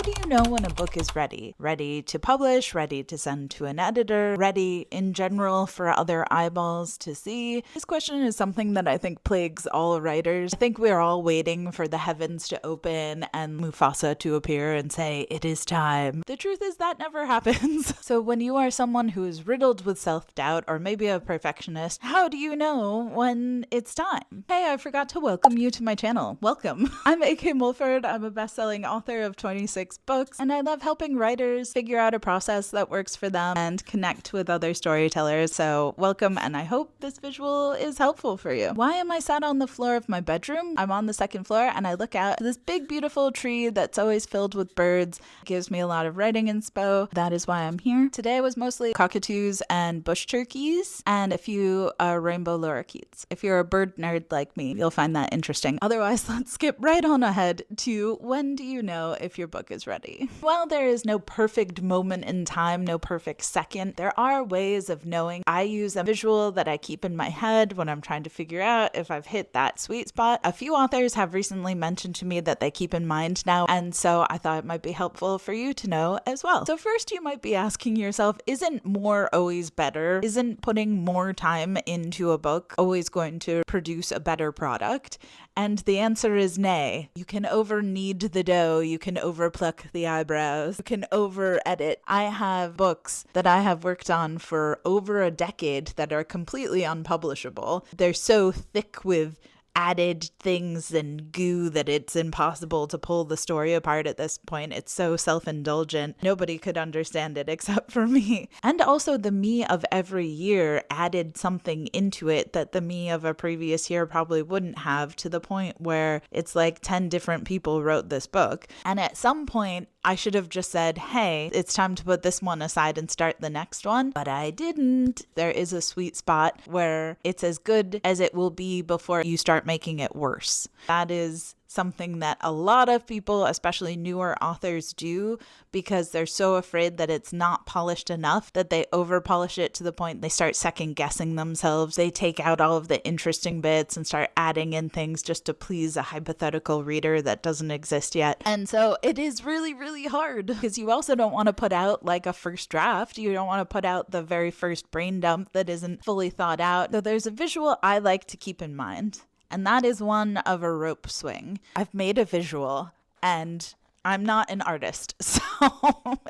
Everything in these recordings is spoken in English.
do you know when a book is ready? Ready to publish, ready to send to an editor, ready in general for other eyeballs to see? This question is something that I think plagues all writers. I think we're all waiting for the heavens to open and Mufasa to appear and say, "It is time." The truth is that never happens. So when you are someone who is riddled with self-doubt or maybe a perfectionist, how do you know when it's time? Hey, I forgot to welcome you to my channel. Welcome. I'm A.K. Mulford. I'm a best-selling author of 26 books, and I love helping writers figure out a process that works for them and connect with other storytellers. So welcome, and I hope this visual is helpful for you. Why am I sat on the floor of my bedroom? I'm on the second floor, and I look out to this big, beautiful tree that's always filled with birds. It gives me a lot of writing inspo. That is why I'm here. Today was mostly cockatoos and bush turkeys and a few rainbow lorikeets. If you're a bird nerd like me, you'll find that interesting. Otherwise, let's skip right on ahead to when do you know if your book is ready? While there is no perfect moment in time, no perfect second, there are ways of knowing. I use a visual that I keep in my head when I'm trying to figure out if I've hit that sweet spot. A few authors have recently mentioned to me that they keep in mind now, and so I thought it might be helpful for you to know as well. So first, you might be asking yourself, isn't more always better? Isn't putting more time into a book always going to produce a better product? And the answer is nay. You can over-knead the dough, you can over-pluck the eyebrows, you can over-edit. I have books that I have worked on for over a decade that are completely unpublishable. They're so thick with added things and goo that it's impossible to pull the story apart at this point. It's so self-indulgent. Nobody could understand it except for me. And also the me of every year added something into it that the me of a previous year probably wouldn't have, to the point where it's like 10 different people wrote this book. And at some point, I should have just said, hey, it's time to put this one aside and start the next one, but I didn't. There is a sweet spot where it's as good as it will be before you start making it worse. That is something that a lot of people, especially newer authors, do because they're so afraid that it's not polished enough that they over polish it to the point they start second guessing themselves. They take out all of the interesting bits and start adding in things just to please a hypothetical reader that doesn't exist yet. And so it is really, really hard because you also don't want to put out like a first draft. You don't want to put out the very first brain dump that isn't fully thought out. So there's a visual I like to keep in mind, and that is one of a rope swing. I've made a visual, and I'm not an artist, so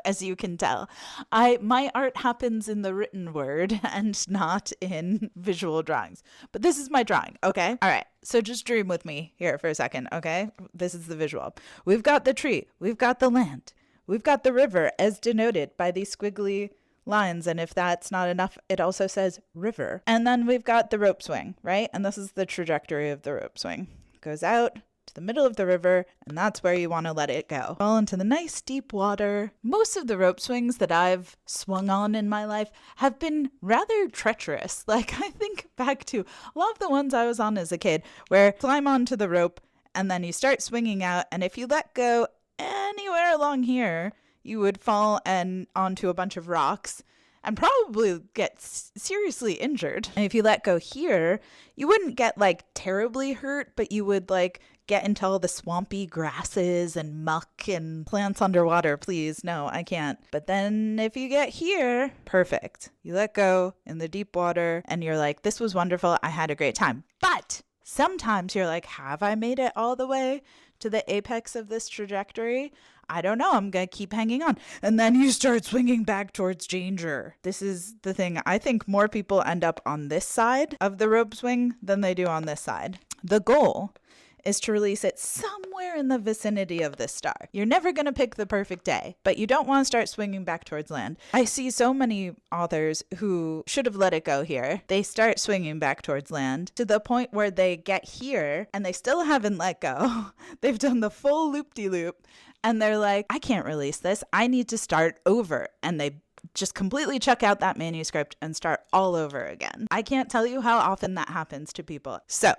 as you can tell, my art happens in the written word and not in visual drawings. But this is my drawing, okay? All right, so just dream with me here for a second, okay? This is the visual. We've got the tree, we've got the land, we've got the river as denoted by these squiggly lines, and if that's not enough, it also says river. And then we've got the rope swing, right? And this is the trajectory of the rope swing. It goes out to the middle of the river, and that's where you want to let it go. Fall into the nice deep water. Most of the rope swings that I've swung on in my life have been rather treacherous. Like, I think back to a lot of the ones I was on as a kid, where you climb onto the rope, and then you start swinging out, and if you let go anywhere along here, you would fall and onto a bunch of rocks and probably get seriously injured. And if you let go here, you wouldn't get like terribly hurt, but you would like get into all the swampy grasses and muck and plants underwater. Please, no, I can't. But then if you get here, perfect. You let go in the deep water and you're like, this was wonderful. I had a great time. But sometimes you're like, have I made it all the way to the apex of this trajectory? I don't know, I'm going to keep hanging on. And then you start swinging back towards danger. This is the thing. I think more people end up on this side of the rope swing than they do on this side. The goal is to release it somewhere in the vicinity of this star. You're never going to pick the perfect day, but you don't want to start swinging back towards land. I see so many authors who should have let it go here. They start swinging back towards land to the point where they get here and they still haven't let go. They've done the full loop-de-loop and they're like, I can't release this. I need to start over. And they just completely check out that manuscript and start all over again. I can't tell you how often that happens to people. So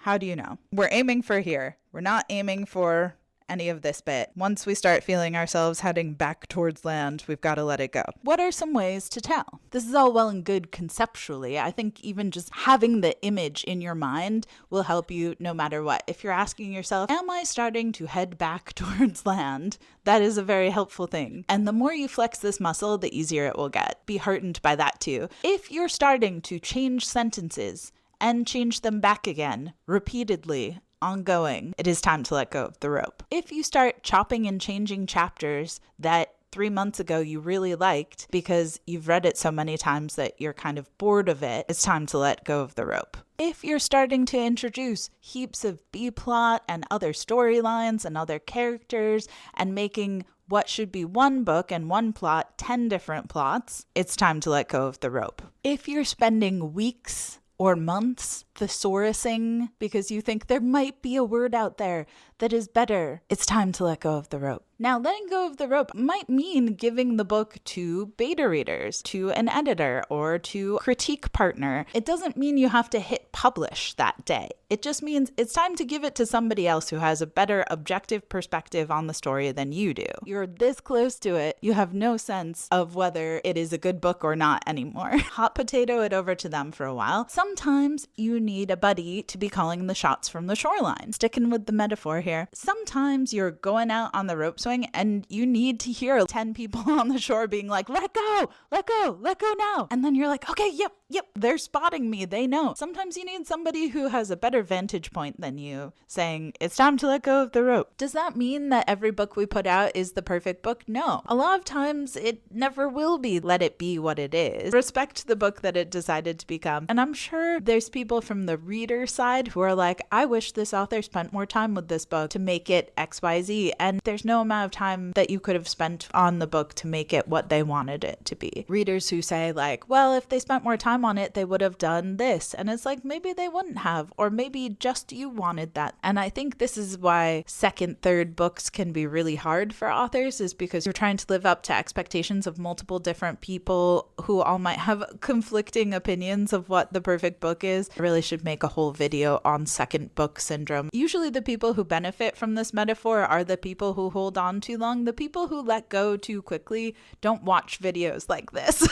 how do you know? We're aiming for here. We're not aiming for any of this bit. Once we start feeling ourselves heading back towards land, we've got to let it go. What are some ways to tell? This is all well and good conceptually. I think even just having the image in your mind will help you no matter what. If you're asking yourself, am I starting to head back towards land? That is a very helpful thing. And the more you flex this muscle, the easier it will get. Be heartened by that too. If you're starting to change sentences and change them back again repeatedly, ongoing, it is time to let go of the rope. If you start chopping and changing chapters that 3 months ago you really liked because you've read it so many times that you're kind of bored of it, it's time to let go of the rope. If you're starting to introduce heaps of B-plot and other storylines and other characters and making what should be one book and one plot 10 different plots, it's time to let go of the rope. If you're spending weeks or months thesaurusing because you think there might be a word out there that is better, it's time to let go of the rope. Now, letting go of the rope might mean giving the book to beta readers, to an editor, or to a critique partner. It doesn't mean you have to hit publish that day. It just means it's time to give it to somebody else who has a better objective perspective on the story than you do. You're this close to it, you have no sense of whether it is a good book or not anymore. Hot potato it over to them for a while. Sometimes you need a buddy to be calling the shots from the shoreline. Sticking with the metaphor here. Sometimes you're going out on the rope swing and you need to hear 10 people on the shore being like, let go, let go, let go now. And then you're like, okay, yep, they're spotting me, they know. Sometimes you need somebody who has a better vantage point than you saying, it's time to let go of the rope. Does that mean that every book we put out is the perfect book? No. A lot of times it never will be. Let it be what it is. Respect the book that it decided to become. And I'm sure there's people from the reader side who are like, I wish this author spent more time with this book to make it XYZ. And there's no amount of time that you could have spent on the book to make it what they wanted it to be. Readers who say like, well, if they spent more time on it, they would have done this. And it's like, maybe they wouldn't have, or maybe just you wanted that. And I think this is why second, third books can be really hard for authors, is because you're trying to live up to expectations of multiple different people who all might have conflicting opinions of what the perfect book is. I really should make a whole video on second book syndrome. Usually the people who benefit from this metaphor are the people who hold on too long. The people who let go too quickly don't watch videos like this.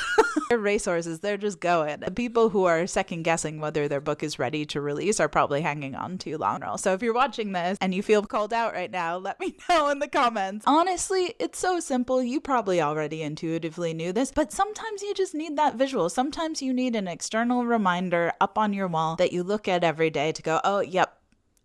They're racehorses, they're just going. The people who are second guessing whether their book is ready to release are probably hanging on too long. So if you're watching this and you feel called out right now, let me know in the comments. Honestly, it's so simple. You probably already intuitively knew this, but sometimes you just need that visual. Sometimes you need an external reminder up on your wall that you look at every day to go, oh, yep,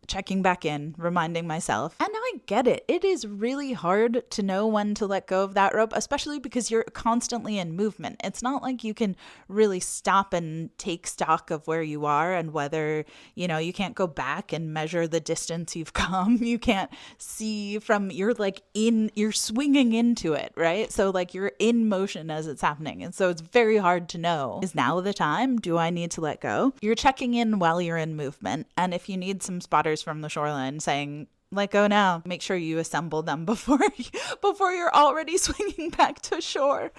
checking back in, reminding myself. And I get it. It is really hard to know when to let go of that rope, especially because you're constantly in movement. It's not like you can really stop and take stock of where you are and whether, you can't go back and measure the distance you've come. You can't see you're swinging into it, right? So like you're in motion as it's happening. And so it's very hard to know, is now the time? Do I need to let go? You're checking in while you're in movement. And if you need some spotters from the shoreline saying, let go now, make sure you assemble them before you're already swinging back to shore.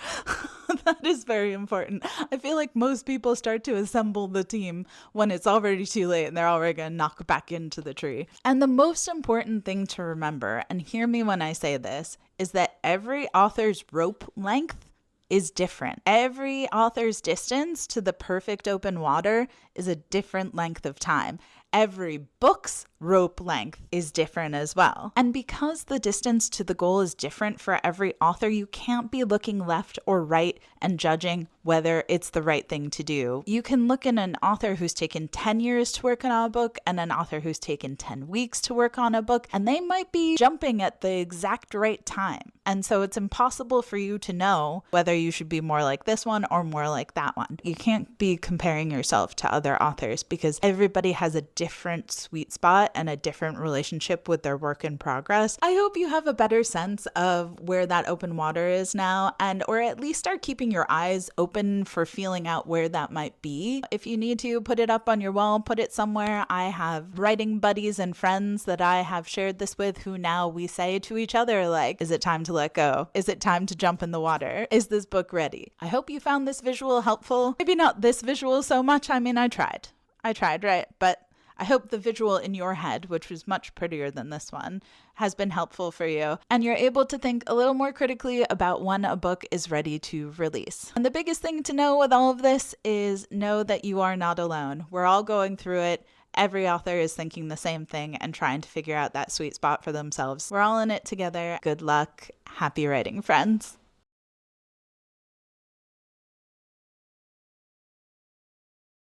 That is very important. I feel like most people start to assemble the team when it's already too late and they're already going to knock back into the tree. And the most important thing to remember, and hear me when I say this, is that every author's rope length is different. Every author's distance to the perfect open water is a different length of time. Every book's rope length is different as well. And because the distance to the goal is different for every author, you can't be looking left or right and judging whether it's the right thing to do. You can look at an author who's taken 10 years to work on a book and an author who's taken 10 weeks to work on a book, and they might be jumping at the exact right time. And so it's impossible for you to know whether you should be more like this one or more like that one. You can't be comparing yourself to other authors because everybody has a different sweet spot and a different relationship with their work in progress. I hope you have a better sense of where that open water is now, or at least start keeping your eyes open for feeling out where that might be. If you need to put it up on your wall, put it somewhere. I have writing buddies and friends that I have shared this with who now we say to each other, like, is it time to let go? Is it time to jump in the water? Is this book ready? I hope you found this visual helpful. Maybe not this visual so much. I mean, I tried, right? But I hope the visual in your head, which was much prettier than this one, has been helpful for you, and you're able to think a little more critically about when a book is ready to release. And the biggest thing to know with all of this is know that you are not alone. We're all going through it. Every author is thinking the same thing and trying to figure out that sweet spot for themselves. We're all in it together. Good luck. Happy writing, friends.